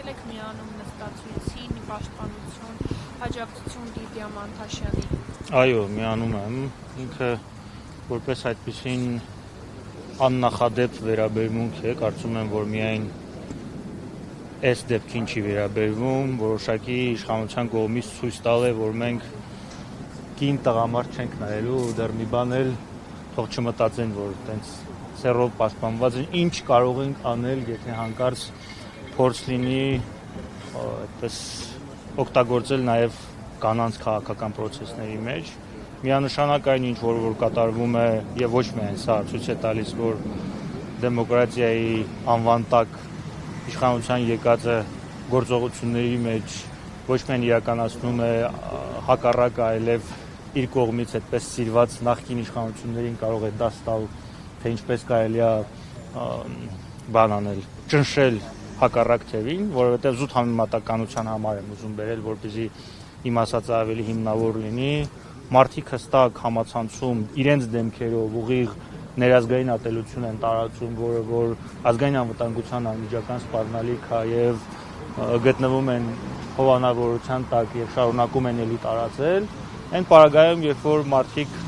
եկել եք միանում նստածույցին, պաշտպանություն, աջակցություն Լիդիա Մանթաշյանի։ Այո, միանում եմ, ինքը որպես այդպիսին աննախադեպ վերաբերմունք է, կարծում եմ, որ միայն այս դեպքին չի վերաբերվում, որոշակի իշխանության կողմից ցույց տալ է, որ մենք կին տղամարդ չենք նայելու ու դեռ մի բան էլ թող չմտածեն, որ տենց սերով պաշտպանված են, ինչ կարող ենք անել, եթե հանկարծ փորձ լինի այդպես օգտագործել նաև կանանց քաղաքական պրոցեսների մեջ։ Միանշանակ այն ինչ որ կատարվում է եւ ոչ միայն սա ցույց է տալիս, որ դեմոկրատիայի անվան տակ իշխանության եկածը գործողությունների մեջ ոչ միայն իրականացնում է հակառակը, այլև իր կողմից այդպես սիրված նախկին իշխանություններին կարող է դաս տալ, թե ինչպես կարելի է բան անել, ճնշել հակառակ թևին, որովհետեւ զուտ համեմատականության համար եմ ուզում բերել, որպեսզի իմ ասածը ավելի հիմնավոր լինի, մարդիկ հստակ համացանցում իրենց դեմքերով ուղիղ ներազգային ատելություն են տարածում, որը որ ազգային անվտանգության անմիջական սպառնալիք է եւ գտնվում են հովանավորության տակ եւ շարունակում են ելի տարածել, այն պարագայում, երբ որ մարդիկ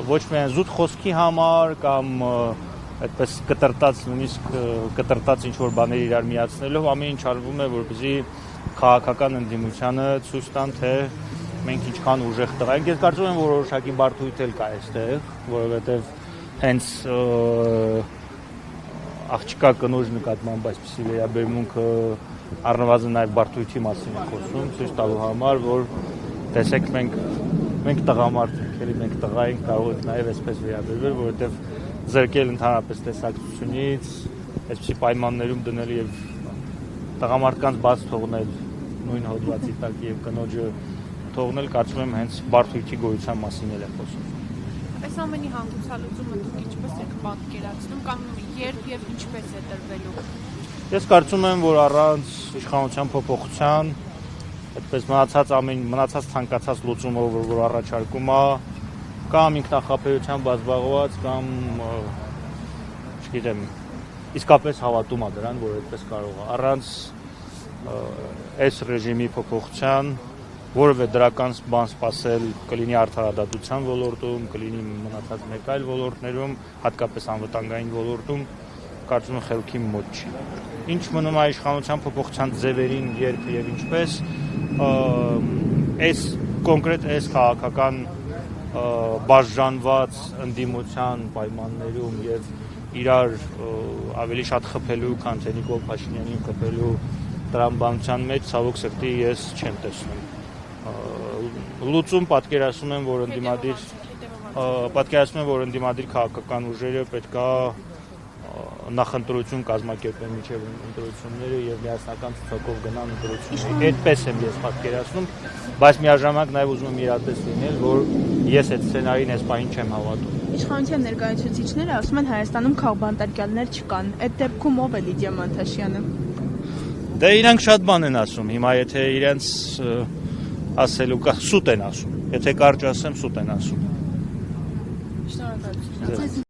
ոչ միայն զուտ խոսքի համար կամ այդպես կտրտած նույնիսկ կտրտած ինչ որ բաներ իրար միացնելով ամեն ինչ արվում է, որպեսզի քաղաքական ընդդիմությանը ցույց տան, թե մենք ինչքան ուժեղ տղա ենք։ Ես կարծում եմ, որ որոշակի բարդույթ էլ կա այստեղ, որովհետև հենց աղջկա կնոջ նկատմամբ այսպիսի վերաբերմունքը առնվազն նաև բարդույթի մասին է խոսում, ցույց տալու համար, որ տեսեք մենք տղամարդ ենք, էլի մենք տղա ենք, կարող ենք նաև այսպես վերաբերվել, որովհետև զրկել ընդհանրապես տեսակցությունից, այսպիսի պայմաններում դնել եւ տղամարդկանց բաց թողնել նույն հոդվածի տակ եւ կնոջը թողնել, կարծում եմ հենց բարդույթի գոյության մասին էլ է խոսում։ Այս ամենի հանգուցալուծումը դուք ինչպես եք պատկերացնում կամ երբ եւ ինչպես է տրվելու։ Ես կարծում եմ, որ առանց իշխանության փոփոխության, այդպես մնացած ցանկացած լուծումով, որ առաջարկում է, կամ ինքնախապեյությամբ բազբաղված, կամ չգիտեմ, իսկապես հավատում է դրան, որ այդպես կարող է։ Առանց այս ռեժիմի փոփոխության որևէ դրական բան սպասել կլինի արդարադատության ոլորտում, կլինի մնացած մեկ այլ ոլորտներում, հատկապես անվտանգային ոլորտում, կարծում եմ խելքի մոտ չի։ Ինչ մնում է իշխանության փոփոխության ձևերին, երբ եւ ինչպես, այս կոնկրետ այս քաղաքական բաժանված ընդդիմության պայմաններում եւ իրար ավելի շատ խփելու, քան թե Նիկոլ Փաշինյանին խփելու տրամաբանության մեջ ցավոք սրտի ես չեմ տեսնում։ Լուծում պատկերացնում եմ, որ ընդդիմադիր քաղաքական ուժերը պետքա նախընտրություն կազմակերպեն մինչև ընտրությունները եւ միասնական ցուցակով գնան ընտրությունների։ Այդպես եմ ես պատկերացնում, բայց միաժամանակ նաեւ ուզում եմ իրատես լինել, որ ես այդ սցենարին այս պահին չեմ հավատում։ Իշխանության ներկայացուցիչները ասում են Հայաստանում քաղբանտարկյալներ չկան։ Այդ դեպքում ով է Լիդիա Մանթաշյանը։ Դե իրանք շատ բան են ասում։ Հիմա եթե իրենց ասելու կա, սուտ են ասում։ Եթե կարճ ասեմ, սուտ են ասում։ Շնորհակալություն։